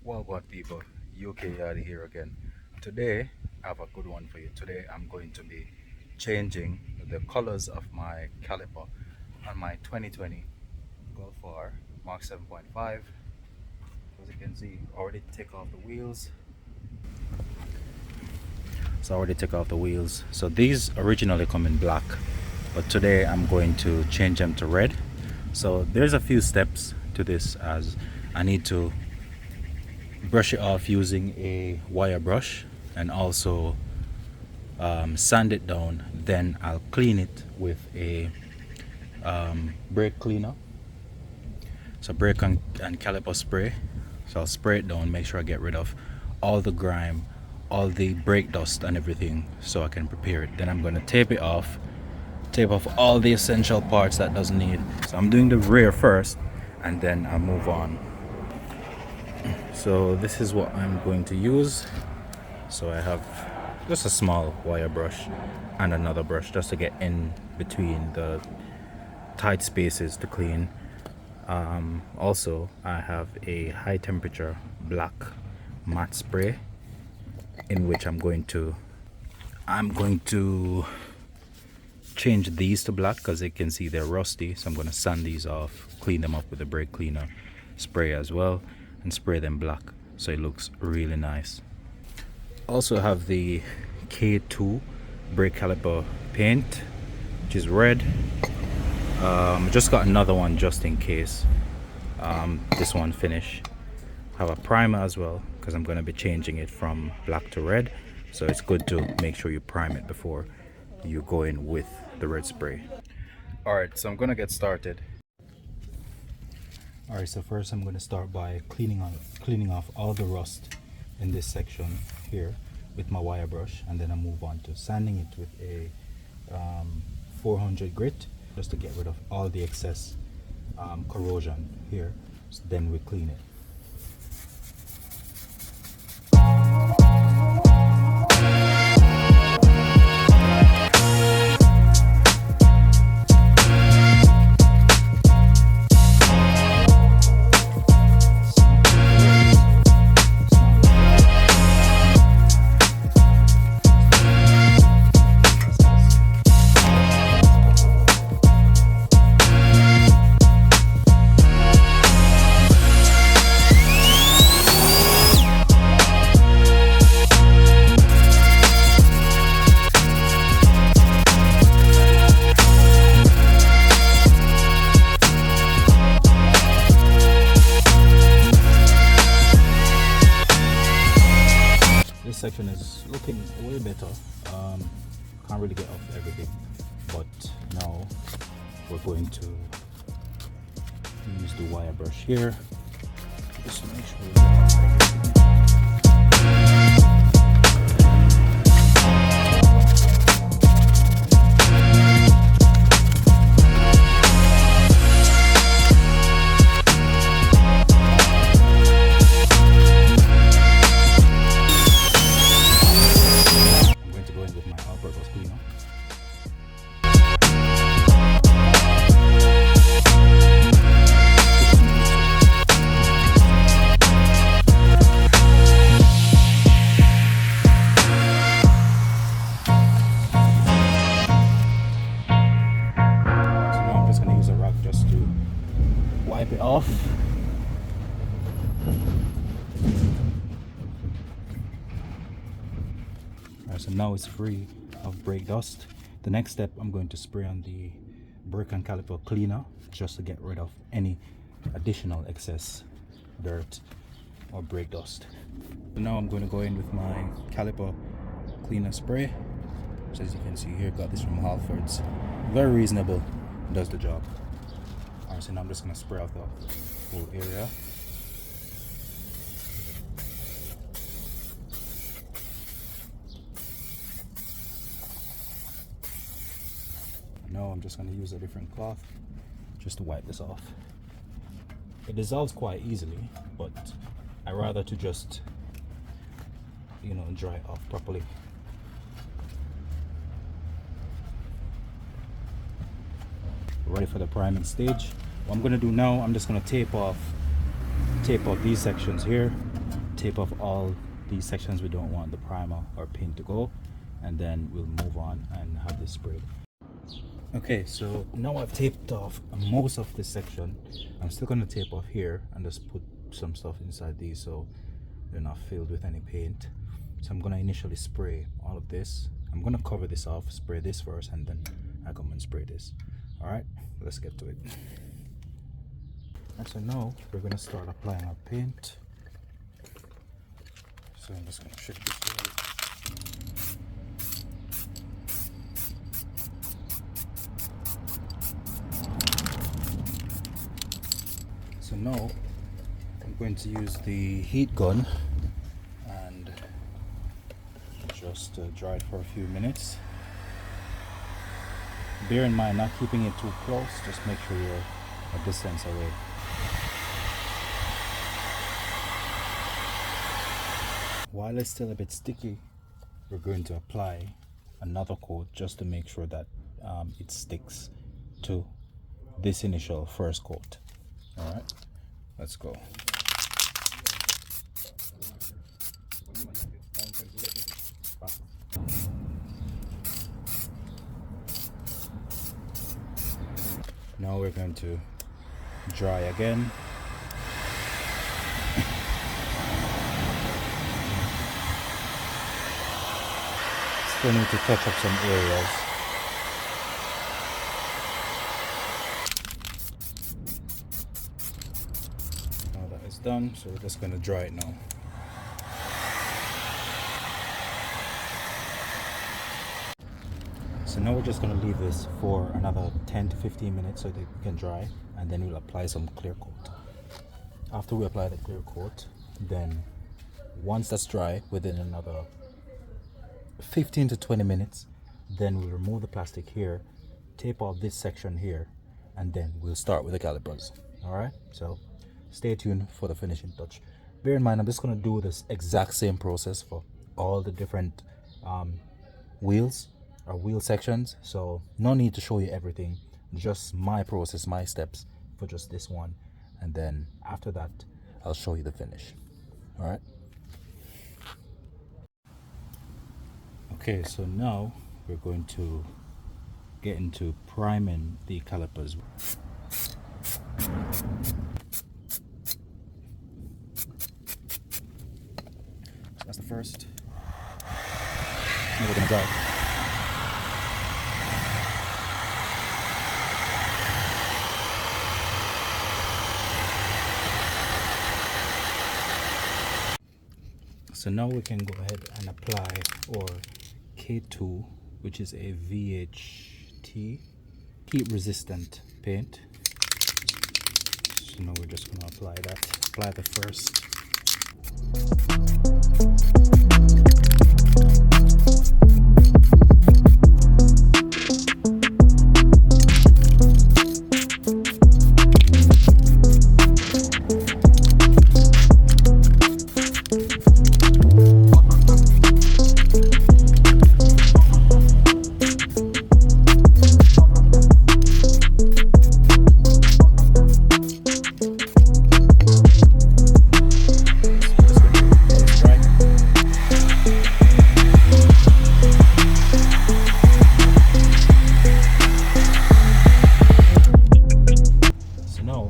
Well, what people, UKYaadie here again. Today, I have a good one for you. Today, I'm going to be changing the colors of my caliper on my 2020 Golf R Mark 7.5. As you can see, already take off the wheels. So these originally come in black, but today I'm going to change them to red. So there's a few steps to this, as I need to brush it off using a wire brush and also sand it down. Then I'll clean it with a brake cleaner, so brake and caliper spray. So I'll spray it down, make sure I get rid of all the grime, all the brake dust and everything, so I can prepare it. Then I'm going to tape off all the essential parts that doesn't need. So I'm doing the rear first and then I'll move on. So this is what I'm going to use. So I have just a small wire brush and another brush just to get in between the tight spaces to clean. Also I have a high temperature black matte spray in which I'm going to change these to black, because you can see they're rusty. So I'm going to sand these off, clean them up with a brake cleaner spray as well, and spray them black so it looks really nice. Also have the K2 brake caliper paint, which is red. Just got another one just in case this one finish. Have a primer as well, because I'm going to be changing it from black to red, so it's good to make sure you prime it before you go in with the red spray. Alright, so I'm going to get started. Alright, so first I'm going to start by cleaning off all the rust in this section here with my wire brush, and then I move on to sanding it with a 400 grit, just to get rid of all the excess corrosion here. So then we clean it. This section is looking way better. Can't really get off everything, but now we're going to use the wire brush here just to make sure we get off everything. Wipe it off. Alright, so now it's free of brake dust. The next step, I'm going to spray on the brake and caliper cleaner just to get rid of any additional excess dirt or brake dust. So now I'm going to go in with my caliper cleaner spray. So as you can see here, got this from Halfords. Very reasonable, does the job. Alright, so now I'm just going to spray out the whole area. Now I'm just going to use a different cloth just to wipe this off. It dissolves quite easily, but I rather to just, dry it off properly. Ready for the priming stage. What I'm going to do now, I'm just going to tape off these sections here tape off all these sections we don't want the primer or paint to go, and then we'll move on and have this sprayed. Okay, so now I've taped off most of this section. I'm still going to tape off here and just put some stuff inside these so they're not filled with any paint. So I'm going to initially spray all of this. I'm going to cover this off, spray this first, and then I come and spray this. Alright, let's get to it. And so now we're going to start applying our paint. So I'm just going to shake this away. So now I'm going to use the heat gun and just dry it for a few minutes. Bear in mind not keeping it too close, just make sure you're a distance away. While it's still a bit sticky, we're going to apply another coat just to make sure that it sticks to this initial first coat. Alright, let's go. Now we're going to dry again. Still need to touch up some areas. Now that is done, so we're just going to dry it now. So now we're just going to leave this for another 10 to 15 minutes so that it can dry, and then we'll apply some clear coat. After we apply the clear coat, then once that's dry, within another 15 to 20 minutes, then we'll remove the plastic here, tape off this section here, and then we'll start with the calipers. Alright, so stay tuned for the finishing touch. Bear in mind, I'm just going to do this exact same process for all the different wheels or wheel sections, so no need to show you everything, just my process, my steps for just this one, and then after that I'll show you the finish. Alright. Okay, so now we're going to get into priming the calipers. So that's the first. Now we're gonna dry. So now we can go ahead and apply our K2, which is a VHT heat resistant paint. So now we're just going to apply that. Apply the first.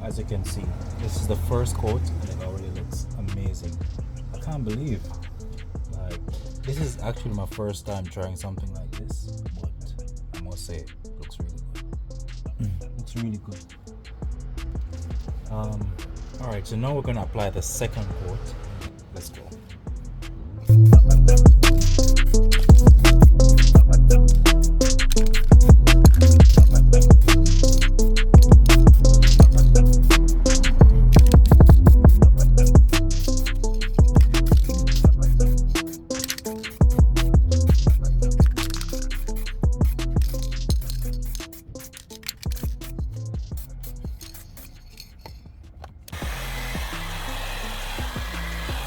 As you can see, this is the first coat and it already looks amazing. I can't believe, like, this is actually my first time trying something like this, but I must say it looks really good. Looks really good. Alright, so now we're gonna apply the second coat. Let's go.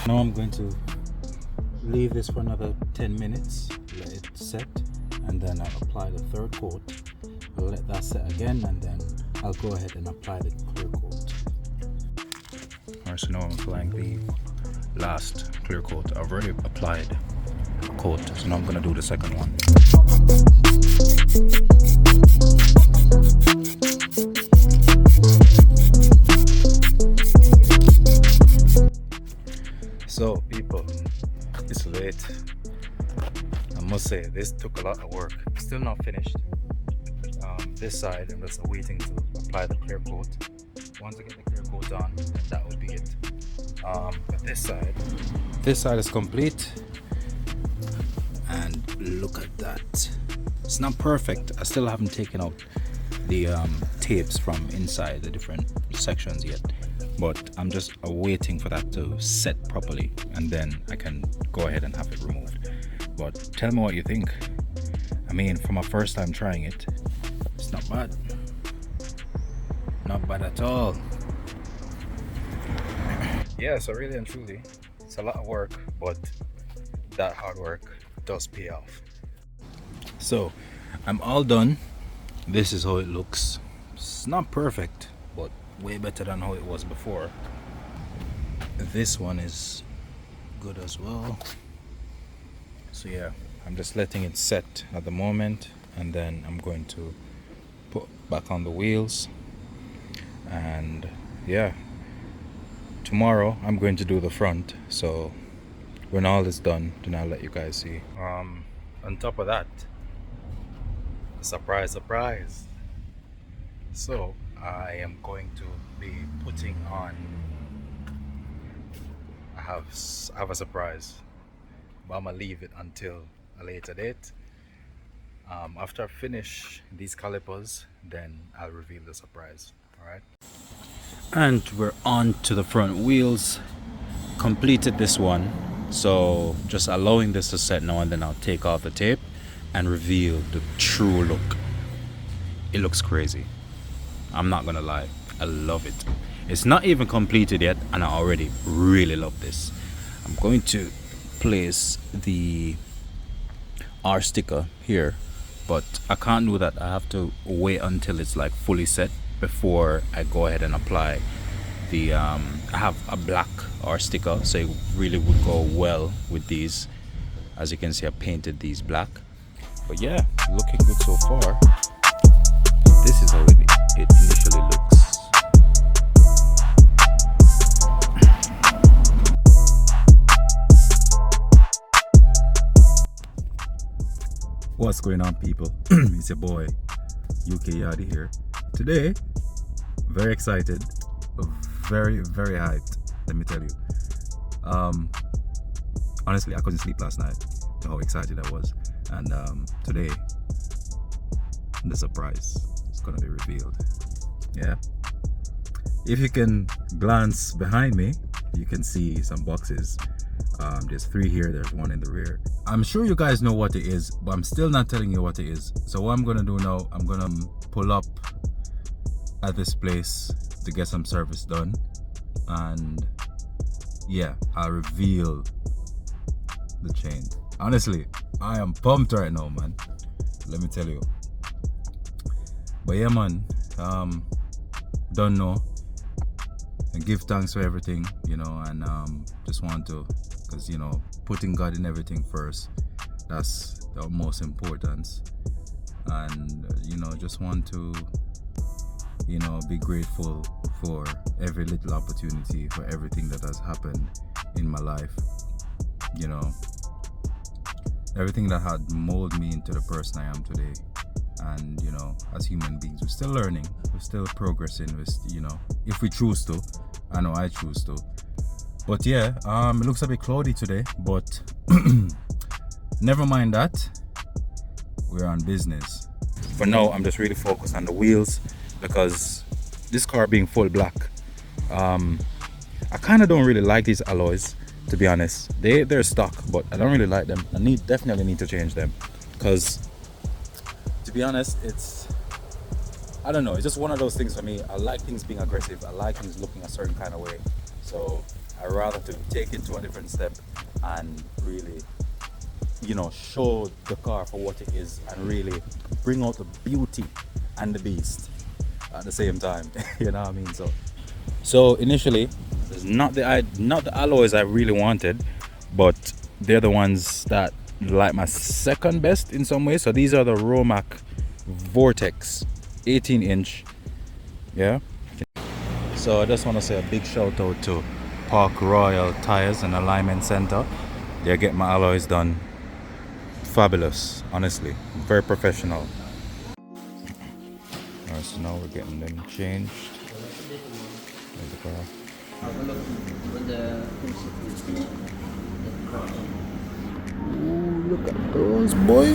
Now I'm going to leave this for another 10 minutes, let it set, and then I'll apply the third coat. I'll let that set again, and then I'll go ahead and apply the clear coat. Alright, so now I'm applying the last clear coat. I've already applied a coat, so now I'm gonna do the second one. So people, it's late. I must say this took a lot of work. Still not finished. This side I'm just waiting to apply the clear coat. Once I get the clear coat on, then that will be it. But this side is complete, and look at that. It's not perfect. I still haven't taken out the tapes from inside the different sections yet, but I'm just waiting for that to set properly, and then I can go ahead and have it removed. But tell me what you think. I mean, for my first time trying it, it's not bad. Not bad at all. Yeah, so really and truly, it's a lot of work, but that hard work does pay off. So I'm all done. This is how it looks. It's not perfect, but way better than how it was before. This one is good as well. So yeah, I'm just letting it set at the moment, and then I'm going to put back on the wheels. And yeah, tomorrow I'm going to do the front, so when all is done, then I'll let you guys see. On top of that, surprise, so I am going to be putting on, I have a surprise, but I'm gonna leave it until a later date. After I finish these calipers, then I'll reveal the surprise. Alright, and we're on to the front wheels. Completed this one, so just allowing this to set now, and then I'll take off the tape and reveal the true look. It looks crazy, I'm not gonna lie. I love it. It's not even completed yet, and I already really love this. I'm going to place the R sticker here, but I can't do that. I have to wait until it's like fully set before I go ahead and apply the I have a black R sticker, so it really would go well with these. As you can see, I painted these black. But yeah, looking good so far. This is how it initially looks. What's going on, people? It's your boy UKYaadie here. Today, very excited, very hyped, let me tell you. Honestly, I couldn't sleep last night to how excited I was. And today, the surprise is gonna be revealed. Yeah, if you can glance behind me, you can see some boxes. There's 3 here, there's 1 in the rear. I'm sure you guys know what it is, but I'm still not telling you what it is. So what I'm gonna do now, I'm gonna pull up at this place to get some service done, and yeah, I'll reveal the chain. Honestly, I am pumped right now, man, let me tell you. But yeah, man, don't know, and give thanks for everything, you know, and just want to, because you know, putting God in everything first, that's the most importance. And you know, just want to, you know, be grateful for every little opportunity, for everything that has happened in my life, you know, everything that had molded me into the person I am today. And you know, as human beings, we're still learning, we're still progressing, you know, if we choose to. I know I choose to. But yeah, it looks a bit cloudy today, but never mind that, we're on business. For now, I'm just really focused on the wheels, because this car being full black, I kind of don't really like these alloys, to be honest. They're stock, but I don't really like them. I definitely need to change them, because to be honest, I don't know, it's just one of those things for me. I like things being aggressive, I like things looking a certain kind of way, so I rather to take it to a different step and really, you know, show the car for what it is, and really bring out the beauty and the beast at the same time. You know what I mean? So initially It's not the alloys I really wanted, but they're the ones that like my second best in some ways. So these are the Romac Vortex 18-inch. Yeah. So I just want to say a big shout out to Park Royal Tires and Alignment Center. They get my alloys done fabulous, honestly, very professional. Alright, so now we're getting them changed. There's the car. Ooh, look at those, boy.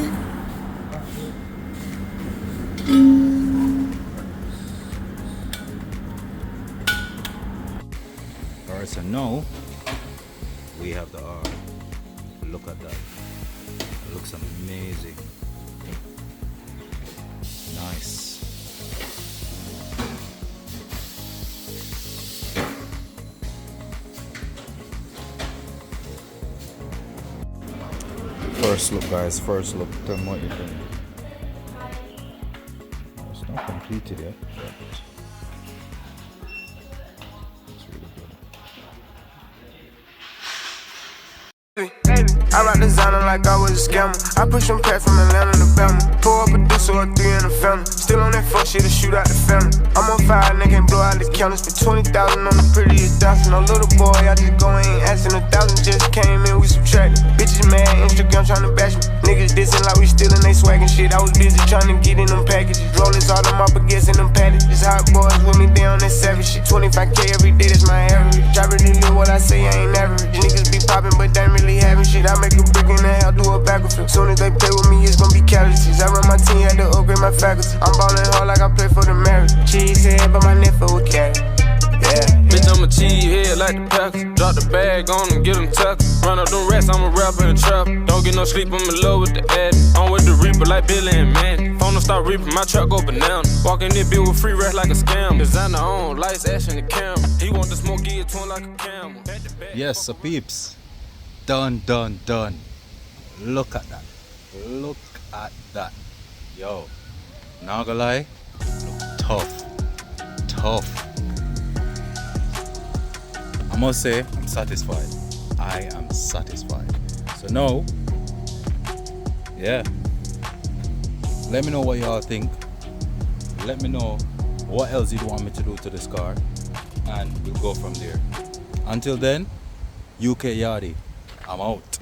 Alright, so now we have the R. Look at that. It looks amazing. Nice. First look, guys, first look. Tell me what you think. It's not completed yet, but it's really good. I rock designer like I was a scammer. I push them past from Atlanta to Bama. Pull up a deuce or a 3 in the family. Still on that fuck shit to shoot out the family. I'm on fire and they can't blow out the counters. For 20,000 on the prettiest dancing. No little boy, I just go ain't asking. 1,000 just came in, we subtracted. Bitches mad, Instagram trying to bash me. Niggas dissing like we stealing, they swagging shit. I was busy trying to get in them packages. Rollers all them up against in them packages. Hot boys with me down that savage shit. 25K every day, that's my average. I really live what I say, I ain't average. Niggas be popping, but they ain't really having shit. I make a brick in the hell, do a backflip. Soon as they play with me, it's gonna be casualties. I run my team, had to upgrade my faculty. I'm ballin' hard like I play for the marriage. Cheese head, but my nephew a cat. Yeah. Bitch, I'm a cheesehead like the Packers. Drop the bag on them, get them tucked. Run up them rats, I'm a rapper and trap. Don't get no sleep, I'm in love with the ad. I'm with the Reaper like Billy and Manny. Phone don't start reaping, my truck go banana. Walking this bill with free rest like a scam. Designer on, lights, ash in the camera. He want the smoke, get it to him like a camel. Yes, so peeps. Done, done, done. Look at that. Look at that. Yo, not gonna lie, tough. I must say, I'm satisfied. I am satisfied. So now, yeah, let me know what y'all think. Let me know what else you'd want me to do to this car, and we'll go from there. Until then, UKYaadie, I'm out.